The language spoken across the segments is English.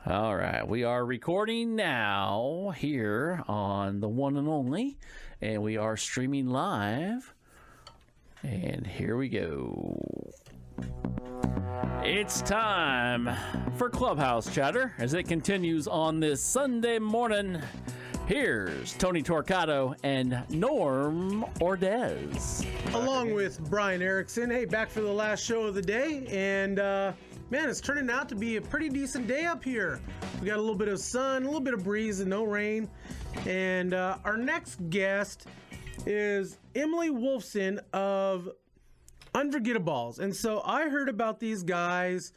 All right, we are recording now here on the one and only, and we are streaming live. And here we go. It's time for Clubhouse Chatter as it continues on this Sunday morning. Here's Tony Torcato and Norm Ordez. Along with Brian Erickson. Hey, back for the last show of the day. And, man, it's turning out to be a pretty decent day up here. We got a little bit of sun, a little bit of breeze, and no rain. And our next guest is Emily Wolfson of Unforgettaballs. And so I heard about these guys.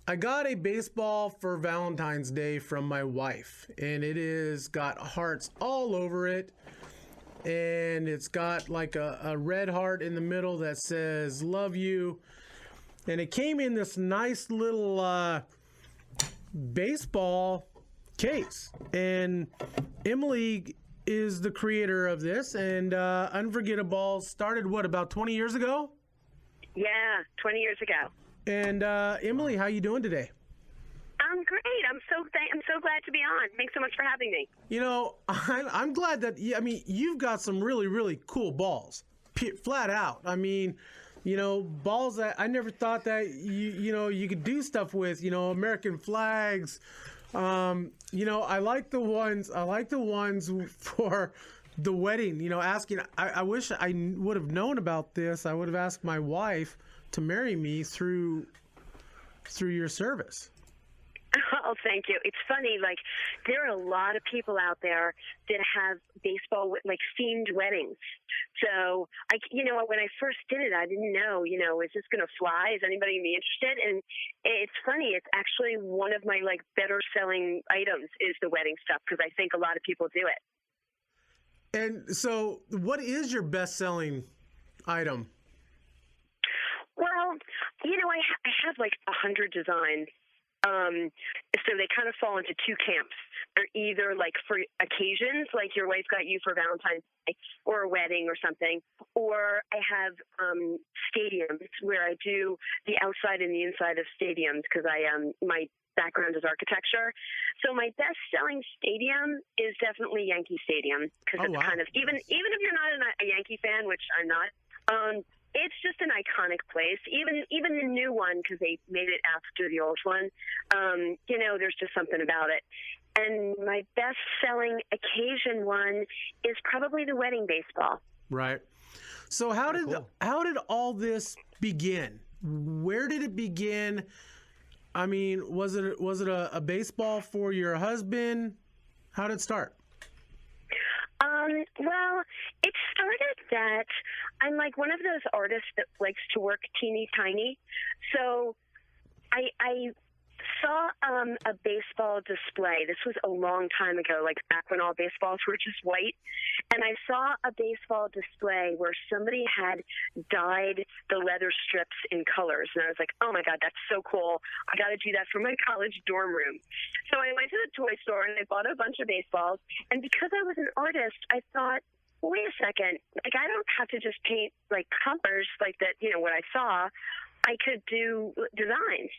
I got a baseball for Valentine's Day from my wife, and it is got hearts all over it, and it's got like a red heart in the middle that says love you, and it came in this nice little baseball case. And Emily is the creator of this, and Unforgettaballs started about 20 years ago? Yeah, 20 years ago. And Emily, how you doing today? I'm great. I'm so glad to be on. Thanks so much for having me. You know, I'm glad that you've got some really, really cool balls, flat out. I mean, you know, balls that I never thought that you could do stuff with. You know, American flags. You know, I like the ones for the wedding. You know, asking. I wish I would have known about this. I would have asked my wife to marry me through your service. Oh, thank you. It's funny, like, there are a lot of people out there that have baseball, like, themed weddings. So, when I first did it, I didn't know, is this going to fly? Is anybody going to be interested? And it's funny. It's actually one of my, like, better-selling items is the wedding stuff, because I think a lot of people do it. And so what is your best-selling item? Well, I have like 100 designs. So they kind of fall into two camps. They're either like for occasions, like your wife got you for Valentine's Day or a wedding or something, or I have stadiums where I do the outside and the inside of stadiums because my background is architecture. So my best-selling stadium is definitely Yankee Stadium because it's kind of even if you're not a Yankee fan, which I'm not. It's just an iconic place. Even the new one, because they made it after the old one. There's just something about it. And my best-selling occasion one is probably the wedding baseball. Right. So how did all this begin? Where did it begin? I mean, was it a baseball for your husband? How did it start? Well, it started that I'm like one of those artists that likes to work teeny tiny. So I saw a baseball display. This was a long time ago, like back when all baseballs were just white. And I saw a baseball display where somebody had dyed the leather strips in colors. And I was like, oh my God, that's so cool. I got to do that for my college dorm room. So I went to the toy store and I bought a bunch of baseballs. And because I was an artist, I thought, wait a second, like I don't have to just paint like colors like that, what I saw. I could do designs.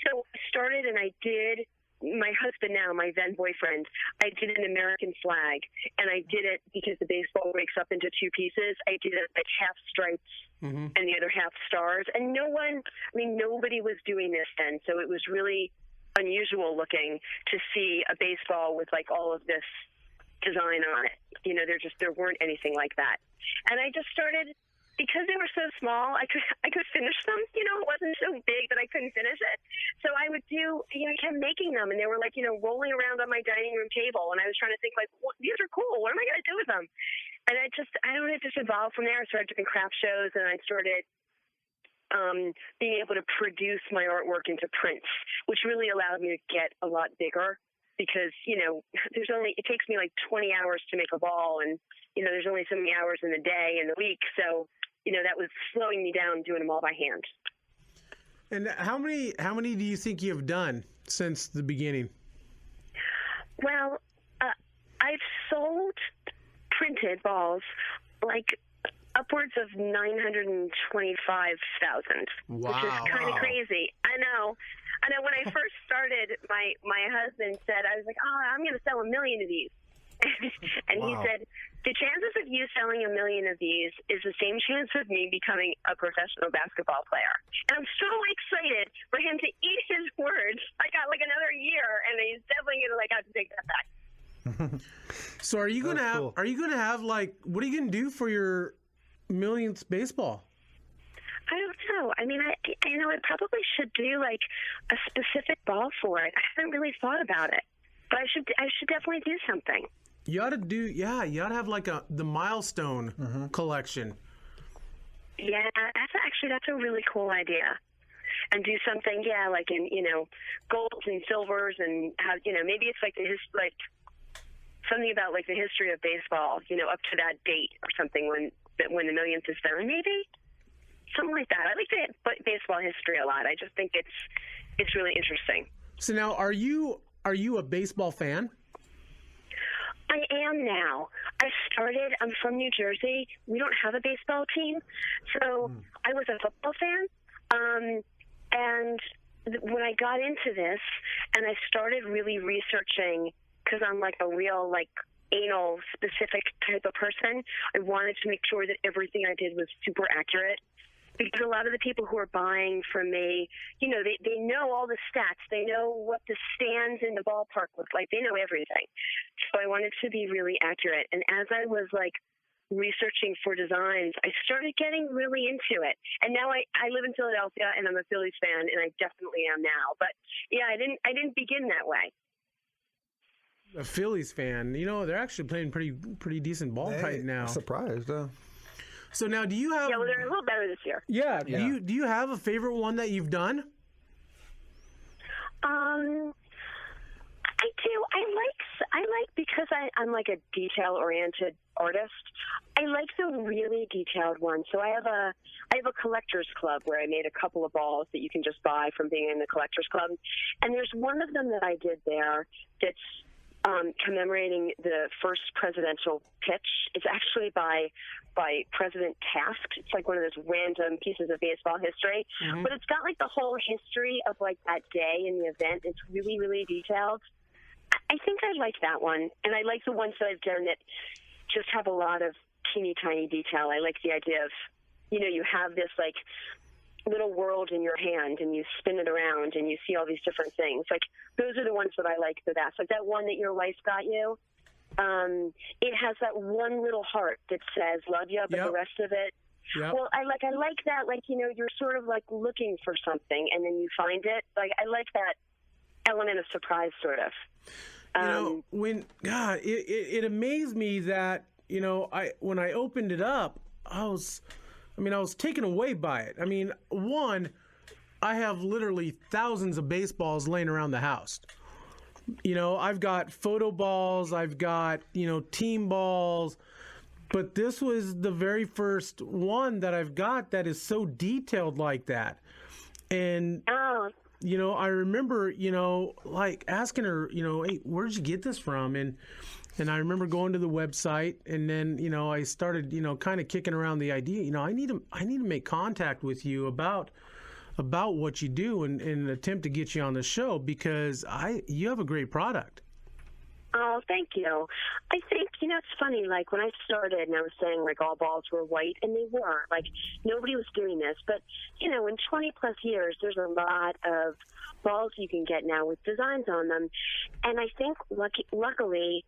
So I started and I did, my husband now, my then boyfriend, I did an American flag. And I did it because the baseball breaks up into two pieces. I did it like half stripes and the other half stars. And nobody was doing this then. So it was really unusual looking to see a baseball with like all of this design on it. There weren't anything like that. And I just started, because they were so small, I could finish them. It wasn't so big that I couldn't finish it. So I would I kept making them, and they were like, rolling around on my dining room table. And I was trying to think like, these are cool. What am I going to do with them? And it just evolved from there. I started doing craft shows, and I started being able to produce my artwork into prints, which really allowed me to get a lot bigger. Because, it takes me like 20 hours to make a ball, and, there's only so many hours in the day and the week. So, that was slowing me down doing them all by hand. And how many do you think you've done since the beginning? Well, I've sold printed balls like upwards of 925,000, which is kind of crazy. I know. I know when I first started, my husband said, I was like, oh, I'm going to sell 1 million of these. And he said, the chances of you selling 1 million of these is the same chance of me becoming a professional basketball player. And I'm so excited for him to eat his words. I got like another year, and he's definitely going to have to take that back. So are you gonna have like, what are you gonna do for your millionth baseball? I don't know. I mean, I probably should do like a specific ball for it. I haven't really thought about it, but I should definitely do something. You ought to have like the milestone collection. Yeah, that's a really cool idea. And do something, like in golds and silvers, and have maybe it's like something about like the history of baseball, up to that date or something when the millionth is done, maybe something like that. I like the baseball history a lot. I just think it's really interesting. So now, are you a baseball fan? I am now. I'm from New Jersey. We don't have a baseball team. So I was a football fan. And when I got into this and I started really researching, because I'm like a real anal specific type of person, I wanted to make sure that everything I did was super accurate. Because a lot of the people who are buying from me, they know all the stats. They know what the stands in the ballpark look like. They know everything. So I wanted to be really accurate. And as I was researching for designs, I started getting really into it. And now I live in Philadelphia, and I'm a Phillies fan, and I definitely am now. But yeah, I didn't begin that way. A Phillies fan, they're actually playing pretty decent ball right now. I'm surprised. So now, do you have? Yeah, well, they're a little better this year. Yeah. Do you have a favorite one that you've done? I do. I like because I'm like a detail-oriented artist. I like the really detailed ones. So I have a collector's club where I made a couple of balls that you can just buy from being in the collector's club. And there's one of them that I did there that's commemorating the first presidential pitch. It's actually by President Taft. It's like one of those random pieces of baseball history. Mm-hmm. But it's got the whole history of that day in the event. It's really, really detailed. I think I like that one. And I like the ones that I've done that just have a lot of teeny tiny detail. I like the idea of, you have this little world in your hand and you spin it around and you see all these different things. Those are the ones that I like the best. Like that one that your wife got you. It has that one little heart that says love you, but the rest of it. Yep. Well, I like that. You're sort of looking for something and then you find it. I like that element of surprise, sort of. It amazed me that when I opened it up, I was taken away by it. I mean, one, I have literally thousands of baseballs laying around the house. I've got photo balls, I've got, team balls, but this was the very first one that I've got that is so detailed like that. And, I remember, asking her, hey, where'd you get this from? And I remember going to the website, and then, I started, kind of kicking around the idea, I need to make contact with you about what you do and an attempt to get you on the show, because you have a great product. Oh, thank you. I think, it's funny, when I started and I was saying, all balls were white, and they were. Nobody was doing this. But, in 20-plus years, there's a lot of balls you can get now with designs on them. And I think, luckily,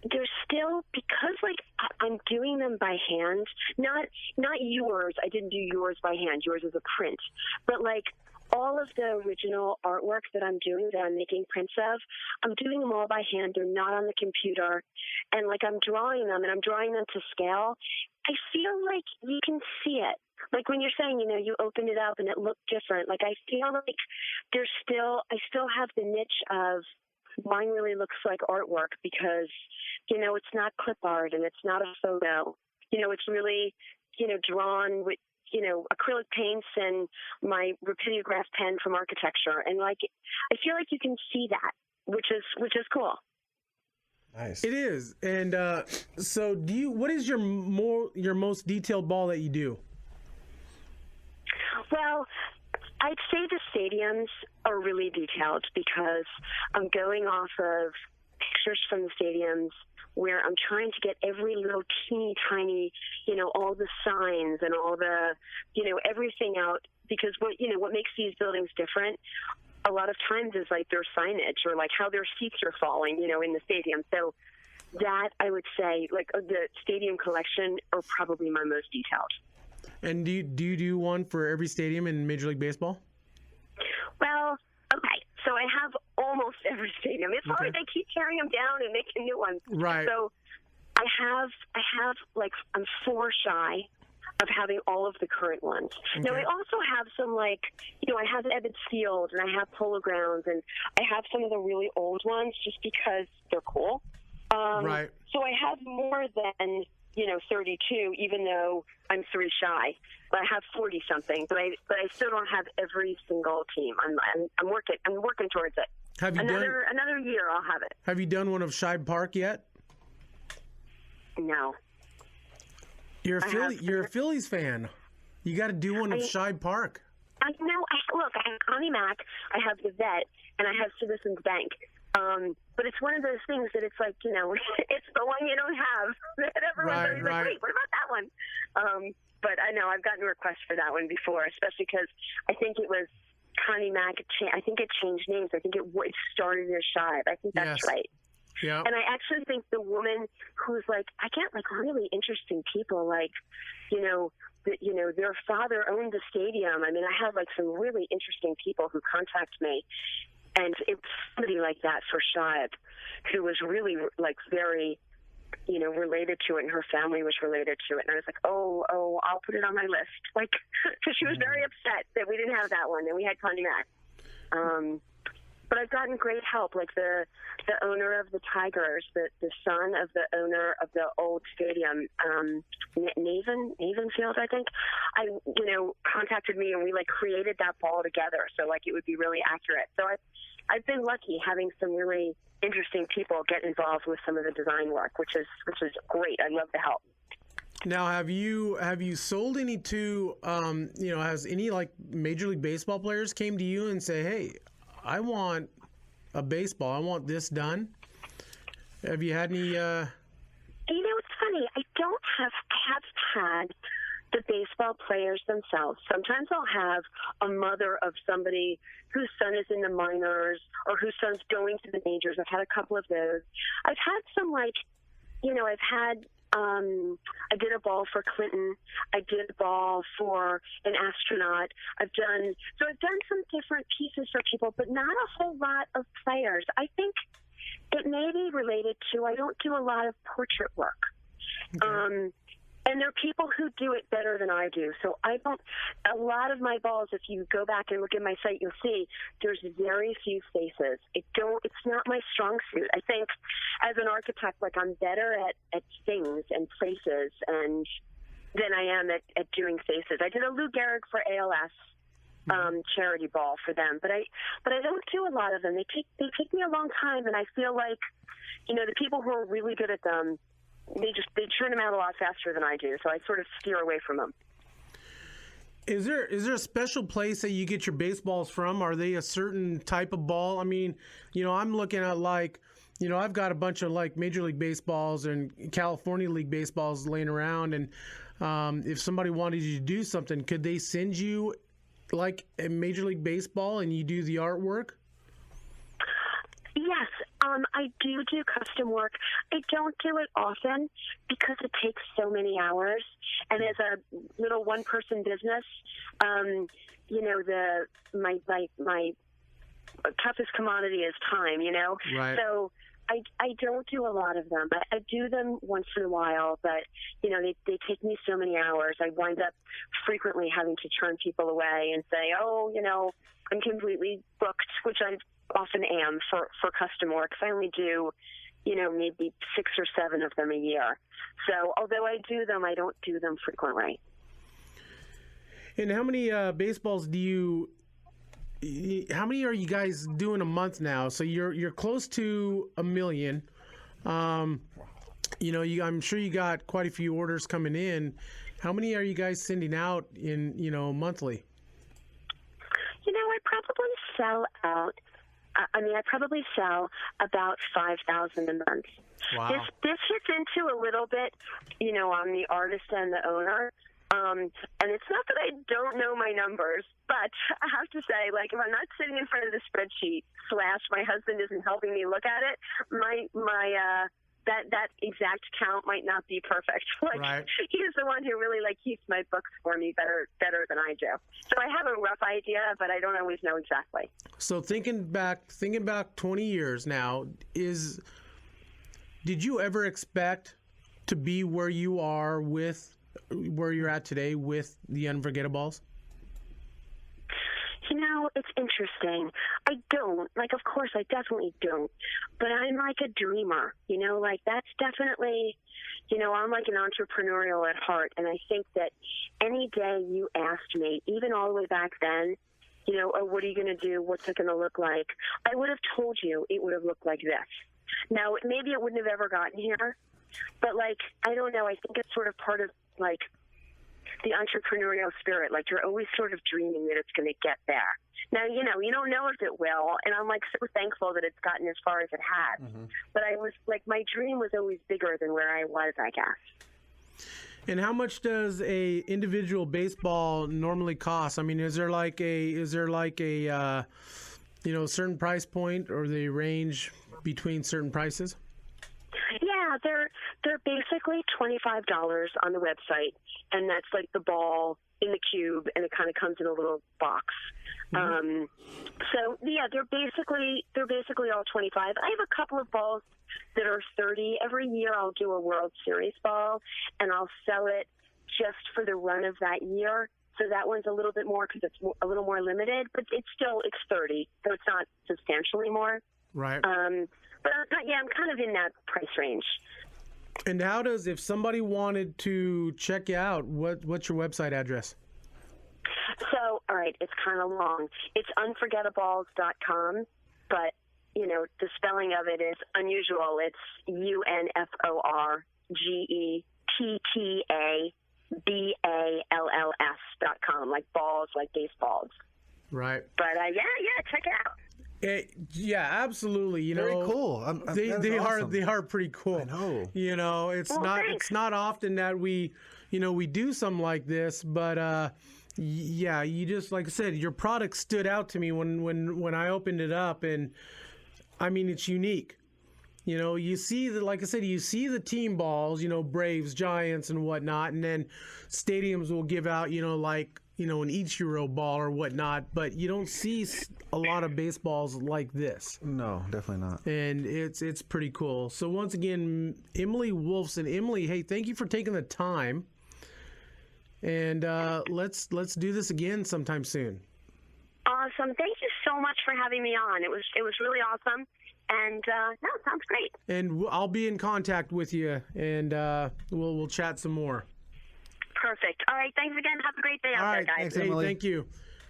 there's still, because I'm doing them by hand, not yours. I didn't do yours by hand. Yours is a print. But all of the original artwork that I'm doing, that I'm making prints of, I'm doing them all by hand. They're not on the computer. And I'm drawing them, and I'm drawing them to scale. I feel you can see it. When you're saying, you opened it up and it looked different. I feel I still have the niche of mine really looks like artwork, because, it's not clip art and it's not a photo. It's really, drawn with, acrylic paints and my rapidograph pen from architecture. And I feel you can see that, which is cool. Nice. It is. And so what is your most detailed ball that you do? Well, I'd say the stadiums are really detailed because I'm going off of pictures from the stadiums where I'm trying to get every little teeny tiny, all the signs and all the, everything out, because what makes these buildings different a lot of times is like their signage or like how their seats are falling, in the stadium. So that, I would say, like the stadium collection are probably my most detailed. And do you do one for every stadium in Major League Baseball? Well, okay. So I have almost every stadium. It's hard. They keep tearing them down and making new ones. Right. So I have like, I'm 4 shy of having all of the current ones. Okay. Now I also have some, like, I have Ebbets Field and I have Polo Grounds and I have some of the really old ones just because they're cool. Right. So I have more than 32, even though I'm 3 shy. But I have 40 something. But I still don't have every single team. I'm working towards it. Have you another year? I'll have it. Have you done one of Shibe Park yet? No. You're a Phillies fan. You got to do one of Shibe Park. I know. Look, I have Connie Mack, I have the Vet, and I have Citizens Bank. But it's one of those things that it's like, it's the one you don't have. That everyone's always like, wait, what about that one? But I know I've gotten requests for that one before, especially because I think it was Connie Mack. I think it changed names. I think it started as Shibe. I think that's right. Yeah. And I actually think the woman who's like, I get like really interesting people, like, their father owned the stadium. I mean, I have like some really interesting people who contact me. And it was somebody like that for Shibe who was really like very, related to it, and her family was related to it. And I was like, oh, I'll put it on my list. Like, because she was very upset that we didn't have that one, and we had Connie Mack. But I've gotten great help, like the owner of the Tigers, the son of the owner of the old stadium, Naven Field, I think. Contacted me, and we like created that ball together, so like it would be really accurate. So I've been lucky having some really interesting people get involved with some of the design work, which is great. I love the help. Now, have you sold any to has any like Major League Baseball players came to you and say, hey, I want a baseball. I want this done. Have you had any? It's funny. I have had the baseball players themselves. Sometimes I'll have a mother of somebody whose son is in the minors or whose son's going to the majors. I've had a couple of those. I've had some I did a ball for Clinton. I did a ball for an astronaut. I've done some different pieces for people, but not a whole lot of players. I think it may be related to I don't do a lot of portrait work. Okay. And there are people who do it better than I do. So a lot of my balls, if you go back and look at my site, you'll see there's very few faces. It's not my strong suit. I think as an architect, like I'm better at things and places and than I am at doing faces. I did a Lou Gehrig for ALS charity ball for them, but I don't do a lot of them. They take me a long time, and I feel like, the people who are really good at them, they churn them out a lot faster than I do, so I sort of steer away from them. Is there a special place that you get your baseballs from? Are they a certain type of ball? I mean, I'm looking at like, I've got a bunch of like Major League Baseballs and California League Baseballs laying around, and if somebody wanted you to do something, could they send you like a Major League Baseball and you do the artwork? Yes, I do custom work. I don't do it often because it takes so many hours. And as a little one-person business, my toughest commodity is time. Right. So I don't do a lot of them. I do them once in a while, but they take me so many hours. I wind up frequently having to turn people away and say, I'm completely booked, which I often am for custom work. I only do, maybe 6 or 7 of them a year. So although I do them, I don't do them frequently. And how many baseballs how many are you guys doing a month now? So you're close to 1 million. I'm sure you got quite a few orders coming in. How many are you guys sending out in, monthly? I probably sell out. I probably sell about 5,000 a month. Wow. This hits into a little bit, I'm the artist and the owner. And it's not that I don't know my numbers, but I have to say, like, if I'm not sitting in front of the spreadsheet / my husband isn't helping me look at it, that exact count might not be perfect. Like, right. He's the one who really keeps my books for me better than I do. So I have a rough idea, but I don't always know exactly. So thinking back 20 years now, did you ever expect to be where you are where you're at today with the Unforgettaballs? It's interesting. I don't. Of course, I definitely don't. But I'm like a dreamer, that's definitely, I'm like an entrepreneurial at heart. And I think that any day you asked me, even all the way back then, oh, what are you going to do? What's it going to look like? I would have told you it would have looked like this. Now, maybe it wouldn't have ever gotten here, but I don't know. I think it's sort of part of the entrepreneurial spirit. You're always sort of dreaming that it's going to get there. Now, you don't know if it will, and I'm so thankful that it's gotten as far as it has. Mm-hmm. But I was my dream was always bigger than where I was, I guess. And how much does a individual baseball normally cost? I mean, is there a certain price point, or they range between certain prices? Yeah, they're basically $25 on the website, and that's the ball in the cube, and it kind of comes in a little box. Mm-hmm. So yeah, they're basically all 25. I have a couple of balls that are 30. Every year I'll do a World Series ball, and I'll sell it just for the run of that year. So that one's a little bit more because it's a little more limited, but it's 30, so it's not substantially more. Right. But yeah, I'm kind of in that price range. And if somebody wanted to check you out, what's your website address? So, all right, it's kind of long. It's unforgettaballs.com, but, the spelling of it is unusual. It's UNFORGETTABALLS.com, like balls, like baseballs. Right. But, yeah, check it out. Yeah, absolutely. Very cool. They awesome. are pretty cool. I know. It's not often that we do something like this, but yeah, you just, like I said, your product stood out to me when I opened it up, and I mean, it's unique. You see like I said, you see the team balls, Braves, Giants, and whatnot, and then stadiums will give out, an Ichiro ball or whatnot, but you don't see a lot of baseballs like this. No, definitely not. And it's pretty cool. So once again, Emily Wolfson. Emily, hey, thank you for taking the time. And let's do this again sometime soon. Awesome. Thank you so much for having me on. It was really awesome. And no, sounds great. And I'll be in contact with you, and we'll chat some more. Perfect. All right. Thanks again. Have a great day out there, guys. Thanks, Hey, Emily. thank you.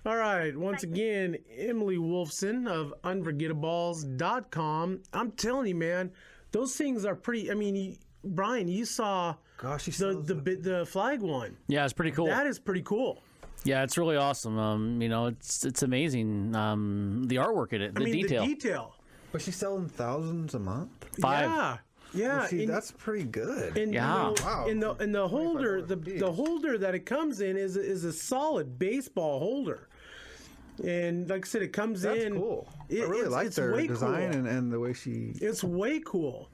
All right. Once again, Emily Wolfson of Unforgettaballs.com. I'm telling you, man, those things are pretty. I mean, Brian, you saw the flag one. Yeah, it's pretty cool. That is pretty cool. Yeah, it's really awesome. It's amazing. The artwork in it, the detail. The detail. But she's selling thousands a month? 5. Yeah. Well, see, that's pretty good. And, Yeah. Wow. And the holder, the holder that it comes in is a solid baseball holder. And like I said, it comes in. That's cool. I really like their design cool. and the way she. It's way cool.